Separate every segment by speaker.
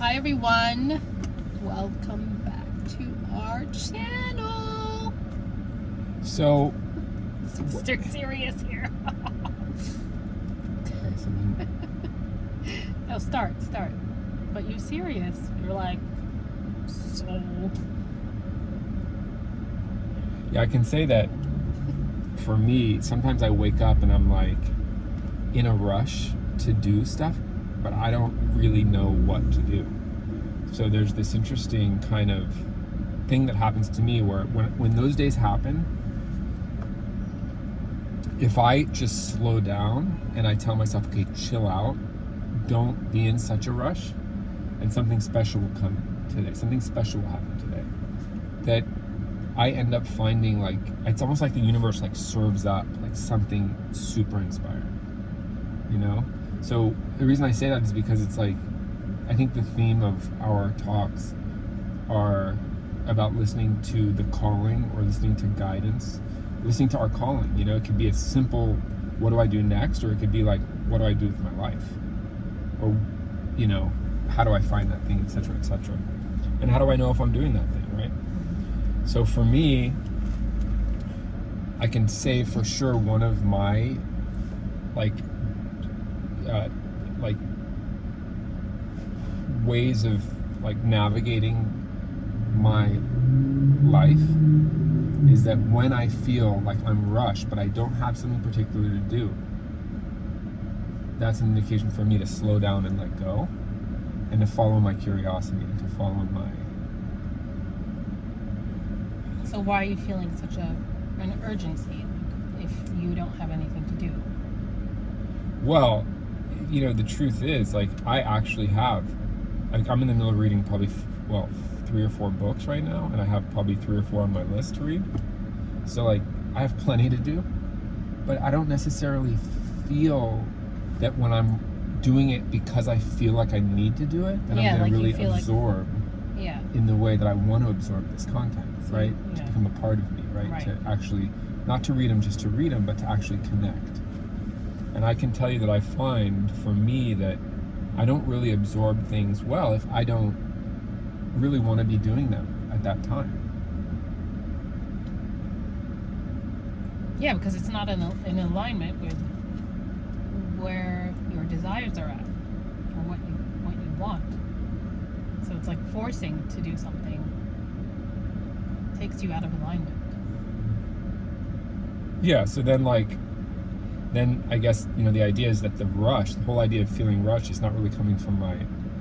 Speaker 1: Hi everyone, welcome back to our channel.
Speaker 2: So,
Speaker 1: Mr. Serious here. No, start. But you serious? You're like, so.
Speaker 2: yeah, I can say that for me, sometimes I wake up and I'm like in a rush to do stuff, but I don't really know what to do. So there's this interesting kind of thing that happens to me where when those days happen, if I just slow down and I tell myself, okay, chill out, don't be in such a rush, and something special will come today. Something special will happen today. That I end up finding, like, it's almost like the universe like serves up like something super inspiring, you know? So the reason I say that is because it's like, I think the theme of our talks are about listening to the calling or listening to guidance, listening to our calling. You know, it could be a simple, what do I do next? Or it could be like, what do I do with my life? Or, you know, how do I find that thing, etc., etc. And how do I know if I'm doing that thing, right? So for me, I can say for sure one of my like ways of like navigating my life is that when I feel like I'm rushed but I don't have something particular to do, that's an indication for me to slow down and let go and to follow my curiosity and to follow my.
Speaker 1: So why are you feeling such an urgency if you don't have anything to do?
Speaker 2: Well, you know, the truth is, like, I actually have, like, I'm in the middle of reading probably 3 or 4 books right now, and I have probably 3 or 4 on my list to read. So like, I have plenty to do, but I don't necessarily feel that when I'm doing it because I feel like I need to do it, that I'm going to really absorb in the way that I want to absorb this content, right? Yeah. To become a part of me, right? To actually, not to read them just to read them, but to actually connect. And I can tell you that I find, for me, that I don't really absorb things well if I don't really want to be doing them at that time.
Speaker 1: Yeah, because it's not in alignment with where your desires are at or what you want. So it's like forcing to do something takes you out of alignment.
Speaker 2: Yeah, so then I guess, you know, the idea is that the whole idea of feeling rushed is not really coming from my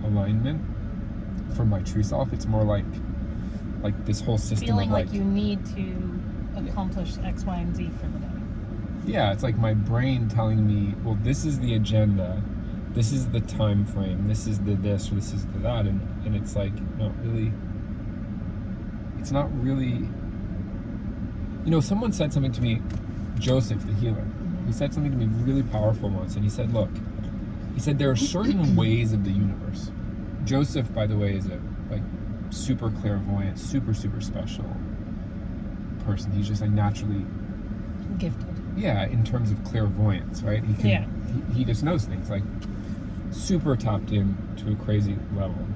Speaker 2: alignment, from my true self. It's more like this whole system
Speaker 1: feeling
Speaker 2: of
Speaker 1: like you need to accomplish X, Y, and Z for the day.
Speaker 2: Yeah, it's like my brain telling me, well, this is the agenda, this is the time frame, this is the this, or this is the that, and it's like not really. It's not really. You know, someone said something to me, Joseph the healer. He said something to me really powerful once, and he said, look, there are certain ways of the universe. Joseph, by the way, is a super clairvoyant, super special person. He's just naturally
Speaker 1: gifted.
Speaker 2: Yeah, in terms of clairvoyance, right? He can. He just knows things, super tapped in to a crazy level.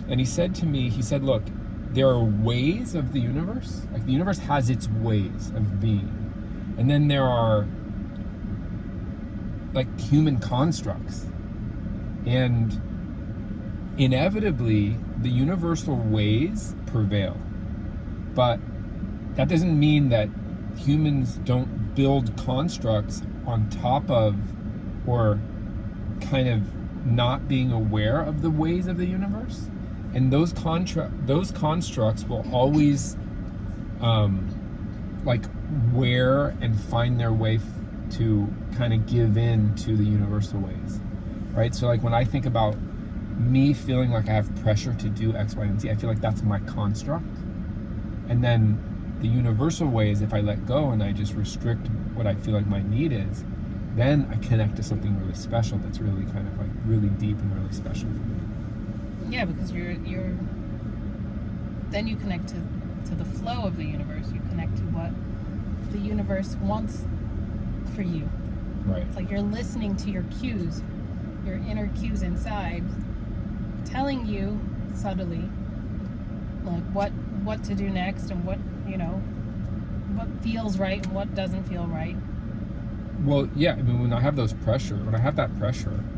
Speaker 2: And he said to me, look, there are ways of the universe. Like, the universe has its ways of being. And then there are human constructs. And inevitably, the universal ways prevail. But that doesn't mean that humans don't build constructs on top of, or kind of not being aware of the ways of the universe. And those constructs will always wear and find their way to kind of give in to the universal ways, right? So when I think about me feeling like I have pressure to do X, Y, and Z, I feel like that's my construct. And then the universal ways, if I let go and I just restrict what I feel like my need is, then I connect to something really special that's really kind of really deep and really special for me.
Speaker 1: Yeah, because then you connect to the flow of the universe. You connect to what the universe wants for you.
Speaker 2: Right.
Speaker 1: It's like you're listening to your cues, your inner cues inside telling you subtly, like what to do next and what feels right and what doesn't feel right.
Speaker 2: Well, yeah. I mean, when I have that pressure,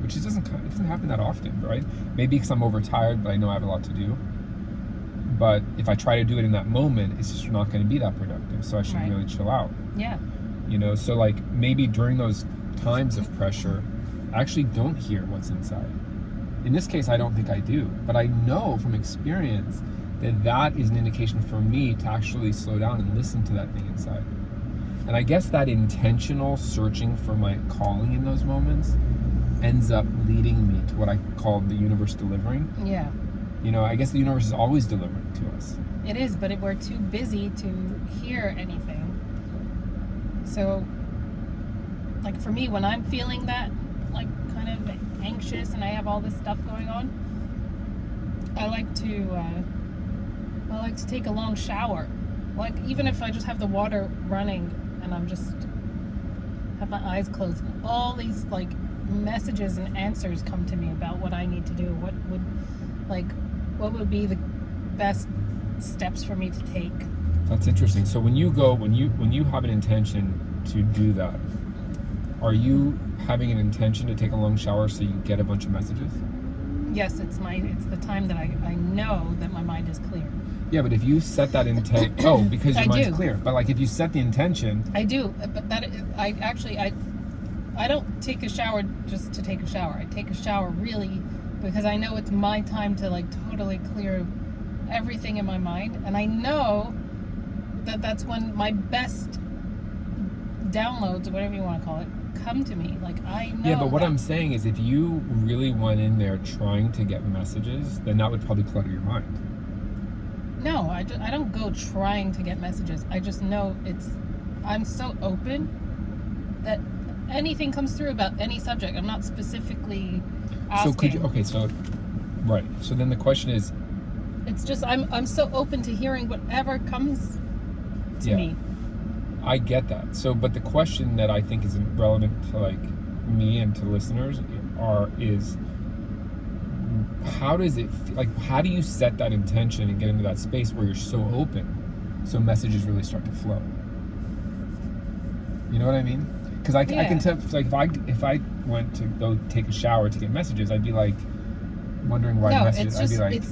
Speaker 2: which it doesn't happen that often, right? Maybe because I'm overtired, but I know I have a lot to do. But if I try to do it in that moment, it's just not going to be that productive. So I should really chill out.
Speaker 1: Yeah.
Speaker 2: So like maybe during those times of pressure, I actually don't hear what's inside. In this case, I don't think I do, but I know from experience that is an indication for me to actually slow down and listen to that thing inside. And I guess that intentional searching for my calling in those moments ends up leading me to what I call the universe delivering.
Speaker 1: Yeah.
Speaker 2: I guess the universe is always delivering to us.
Speaker 1: It is, but we're too busy to hear anything. So, like for me, when I'm feeling that, like kind of anxious and I have all this stuff going on, I like to take a long shower. Like even if I just have the water running and I'm just have my eyes closed, all these like messages and answers come to me about what I need to do. What would be the best steps for me to take?
Speaker 2: That's interesting. So when you have an intention to do that, are you having an intention to take a long shower so you get a bunch of messages?
Speaker 1: Yes, it's the time that I know that my mind is clear.
Speaker 2: Yeah, but if you set that intent, because your mind's clear. But like if you set the intention,
Speaker 1: I do. But I don't take a shower just to take a shower. I take a shower really because I know it's my time to like totally clear everything in my mind, and I know that that's when my best downloads, or whatever you want to call it, come to me. Like I know.
Speaker 2: Yeah, but what I'm saying is if you really went in there trying to get messages, then that would probably clutter your mind.
Speaker 1: No, I don't go trying to get messages. I just know I'm so open that anything comes through about any subject. I'm not specifically asking.
Speaker 2: Right. So then the question is,
Speaker 1: it's just I'm so open to hearing whatever comes to me.
Speaker 2: I get that. So, but the question that I think is relevant to like me and to listeners is how does it how do you set that intention and get into that space where you're so open so messages really start to flow? You know what I mean? Because I can tell, like if I went to go take a shower to get messages, I'd be like wondering why messages.
Speaker 1: I'd be
Speaker 2: like,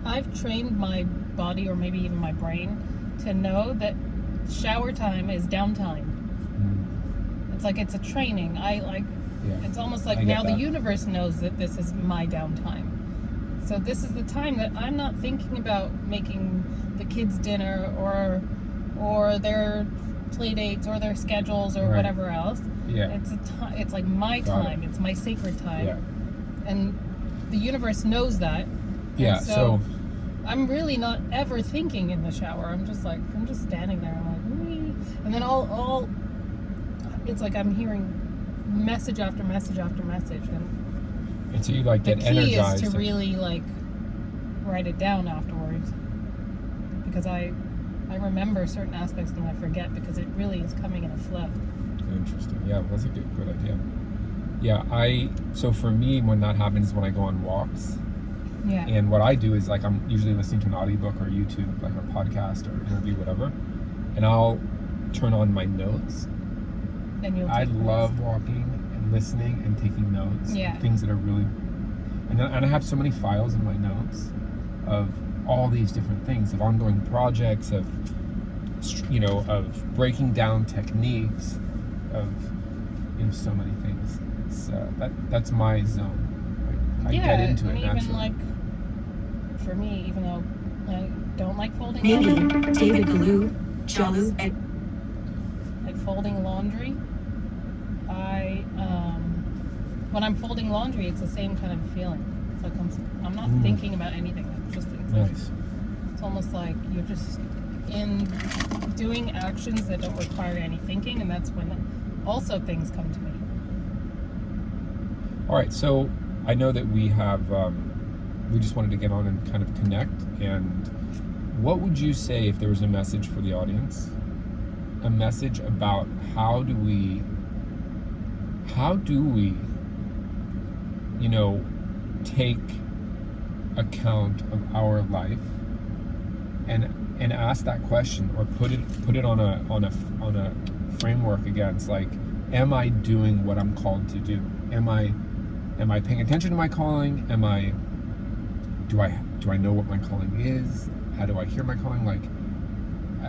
Speaker 1: I've trained my body, or maybe even my brain, to know that shower time is downtime. It's like it's a training. It's almost like now the universe knows that this is my downtime. So this is the time that I'm not thinking about making the kids dinner or their play dates or their schedules or whatever else.
Speaker 2: Yeah.
Speaker 1: It's like my time. It's my sacred time.
Speaker 2: Yeah.
Speaker 1: And the universe knows that.
Speaker 2: Yeah. So
Speaker 1: I'm really not ever thinking in the shower. I'm just standing there. I'm like, wee. And then all it's like I'm hearing message after message after message,
Speaker 2: and so you like get energized.
Speaker 1: The key is to really like write it down afterwards, because I remember certain aspects and I forget because it really is coming in a flow.
Speaker 2: Interesting. Yeah, well, that's a good idea. Yeah, so for me, when that happens is when I go on walks.
Speaker 1: Yeah.
Speaker 2: And what I do is like I'm usually listening to an audiobook or YouTube, like a podcast or interview, whatever, and I'll turn on my notes.
Speaker 1: And
Speaker 2: I love walking and listening and taking notes.
Speaker 1: Yeah.
Speaker 2: Things that are really, and I have so many files in my notes of all these different things, of ongoing projects, of breaking down techniques, of so many things. It's that's my zone. I get into it naturally.
Speaker 1: Even like for me, even though I don't like folding
Speaker 3: laundry, David Blue, Jalu,
Speaker 1: like folding laundry, when I'm folding laundry, it's the same kind of feeling. It's like I'm not thinking about anything. It's almost like you're just in doing actions that don't require any thinking, and that's when also things come to me.
Speaker 2: All right, so I know that we have, we just wanted to get on and kind of connect. And what would you say if there was a message for the audience? A message about how do we take account of our life and ask that question, or put it on a framework against, like, am I doing what I'm called to do? Am I paying attention to my calling? Do I know what my calling is? How do I hear my calling? Like,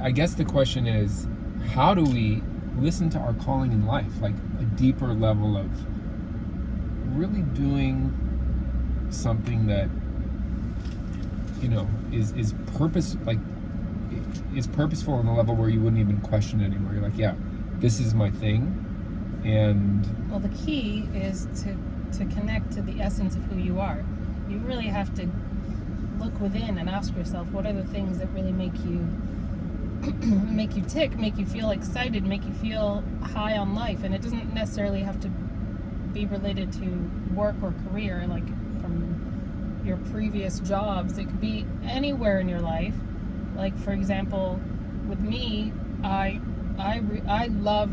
Speaker 2: I guess the question is, how do we listen to our calling in life, like a deeper level of really doing something that, you know, is purposeful on a level where you wouldn't even question it anymore. You're like, yeah, this is my thing. And
Speaker 1: well, the key is to connect to the essence of who you are. You really have to look within and ask yourself, what are the things that really make you tick, make you feel excited, make you feel high on life. And it doesn't necessarily have to be related to work or career, like from your previous jobs. It could be anywhere in your life. Like, for example, with me, I love,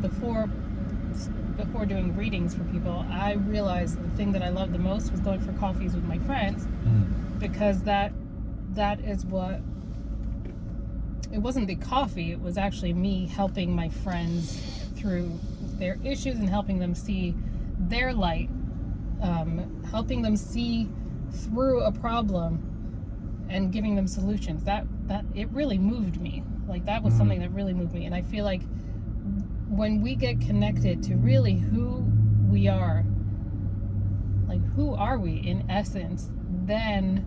Speaker 1: before doing readings for people, I realized the thing that I loved the most was going for coffees with my friends, because that is what, it wasn't the coffee, it was actually me helping my friends through their issues and helping them see their light, helping them see through a problem and giving them solutions. That it really moved me. Like, that was something that really moved me. And I feel like when we get connected to really who we are, like, who are we in essence, then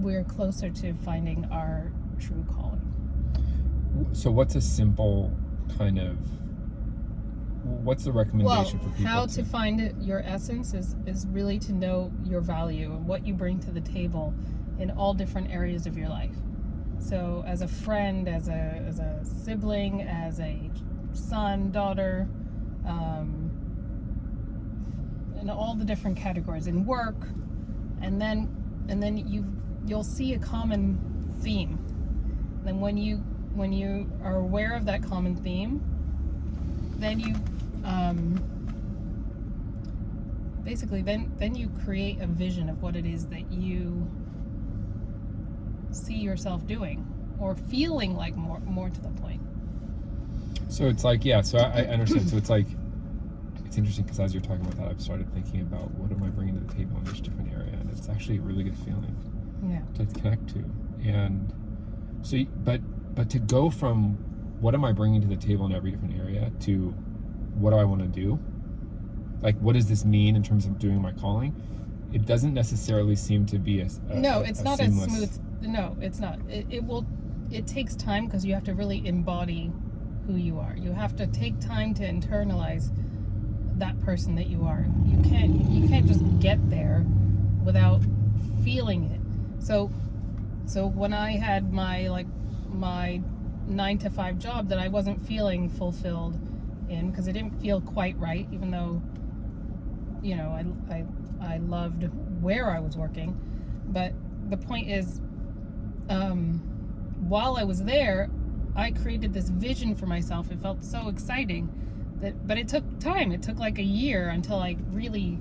Speaker 1: we're closer to finding our true calling.
Speaker 2: so what's a simple kind of, what's the recommendation for people?
Speaker 1: How to find it, your essence is really to know your value and what you bring to the table in all different areas of your life. So as a friend, as a sibling, as a son, daughter, in all the different categories, in work, and then you'll see a common theme. Then when you are aware of that common theme, then you basically then you create a vision of what it is that you see yourself doing, or feeling like, more to the point.
Speaker 2: So it's like, yeah, so I understand. So it's like, it's interesting because as you're talking about that, I've started thinking about what am I bringing to the table in this different area, and it's actually a really good feeling to connect to. And so, but to go from what am I bringing to the table in every different area to what do I want to do? Like, what does this mean in terms of doing my calling? It doesn't necessarily seem to be it's not as smooth.
Speaker 1: No, it's not. It takes time, because you have to really embody who you are. You have to take time to internalize that person that you are. You can't just get there without feeling it. So when I had my 9-to-5 job that I wasn't feeling fulfilled in, because it didn't feel quite right, even though, you know, I loved where I was working. But the point is, while I was there, I created this vision for myself. It felt so exciting, but it took time. It took like a year until I really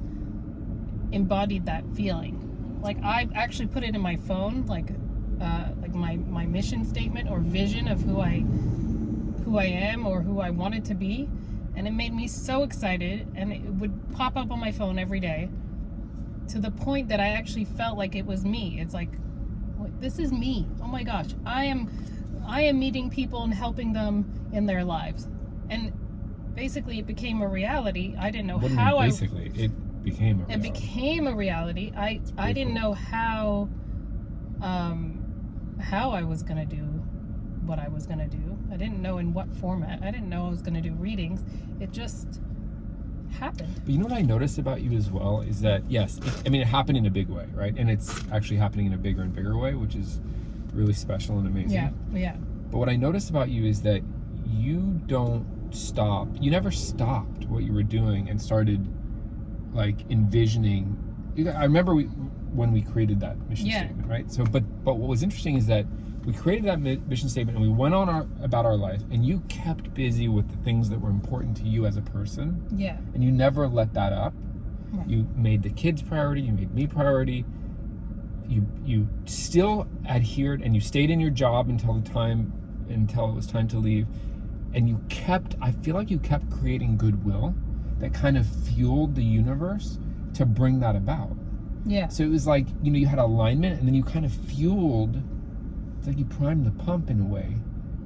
Speaker 1: embodied that feeling. Like, I actually put it in my phone, like my mission statement or vision of who I am or who I wanted to be, and it made me so excited, and it would pop up on my phone every day, to the point that I actually felt like it was me. It's like, this is me. Oh my gosh, I am meeting people and helping them in their lives. And basically it became a reality. I didn't know how
Speaker 2: it became a reality.
Speaker 1: It became a reality. I didn't know how I was going to do what I was going to do. I didn't know in what format. I didn't know I was going to do readings. It just happened.
Speaker 2: But you know what I noticed about you as well is that, yes, it happened in a big way, right? And it's actually happening in a bigger and bigger way, which is really special and amazing.
Speaker 1: Yeah.
Speaker 2: But what I noticed about you is that you don't stop. You never stopped what you were doing and started, like, envisioning. I remember when we created that mission statement, right? So, but what was interesting is that we created that mission statement and we went on about our life, and you kept busy with the things that were important to you as a person.
Speaker 1: Yeah.
Speaker 2: And you never let that up.
Speaker 1: Right.
Speaker 2: You made the kids priority. You made me priority. You still adhered and you stayed in your job until it was time to leave, and I feel like you kept creating goodwill that kind of fueled the universe to bring that about.
Speaker 1: Yeah.
Speaker 2: So it was like, you had alignment, and then you kind of fueled. It's like you primed the pump in a way,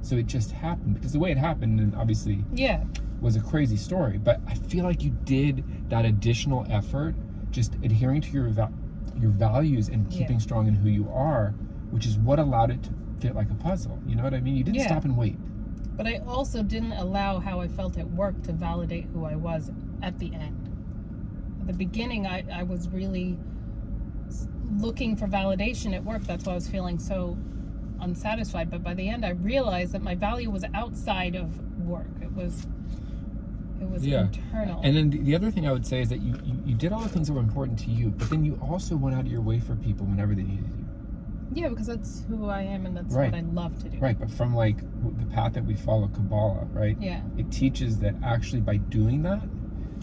Speaker 2: so it just happened, because the way it happened, and obviously
Speaker 1: Yeah.
Speaker 2: was a crazy story, but I feel like you did that additional effort, just adhering to your values and keeping strong in who you are, which is what allowed it to fit like a puzzle. You know what I mean? You didn't
Speaker 1: Yeah.
Speaker 2: stop and wait.
Speaker 1: But I also didn't allow how I felt at work to validate who I was at the end. At the beginning, I was really looking for validation at work. That's why I was feeling so unsatisfied. But by the end, I realized that my value was outside of work. It was internal.
Speaker 2: And then the other thing I would say is that you did all the things that were important to you, but then you also went out of your way for people whenever they needed you.
Speaker 1: Yeah, because that's who I am, and that's
Speaker 2: Right.
Speaker 1: what I love to do.
Speaker 2: Right, but from like the path that we follow, Kabbalah, right?
Speaker 1: Yeah.
Speaker 2: It teaches that actually by doing that,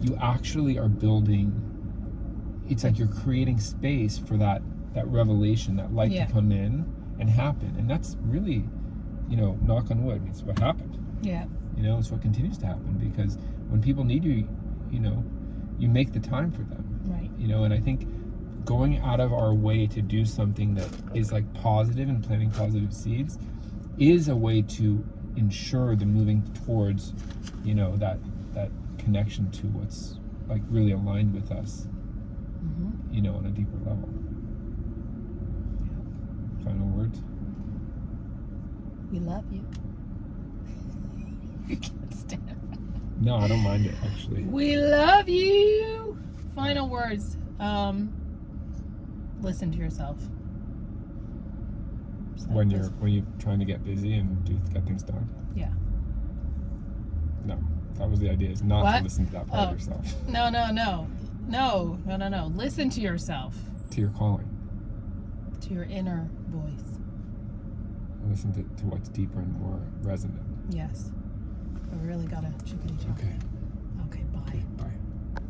Speaker 2: you actually are building, it's like you're creating space for that revelation, that light
Speaker 1: Yeah.
Speaker 2: to come in and happen. And that's really, knock on wood, it's what happened.
Speaker 1: Yeah.
Speaker 2: It's what continues to happen, because when people need you, you make the time for them.
Speaker 1: Right.
Speaker 2: And I think going out of our way to do something that is like positive and planting positive seeds is a way to ensure the moving towards, that connection to what's like really aligned with us,
Speaker 1: Mm-hmm.
Speaker 2: on a deeper level. Final words?
Speaker 1: We love you. You can't stand.
Speaker 2: No, I don't mind it, actually.
Speaker 1: We love you. Final words. Listen to yourself.
Speaker 2: When you're trying to get busy and get things done.
Speaker 1: Yeah.
Speaker 2: No, that was the idea, is not
Speaker 1: What?
Speaker 2: to listen to that part
Speaker 1: Oh.
Speaker 2: of yourself.
Speaker 1: No. Listen to yourself.
Speaker 2: To your calling.
Speaker 1: To your inner voice.
Speaker 2: Listen to what's deeper and more resonant.
Speaker 1: Yes. We really gotta chickadee chop.
Speaker 2: Okay.
Speaker 1: Okay, bye.
Speaker 2: Bye.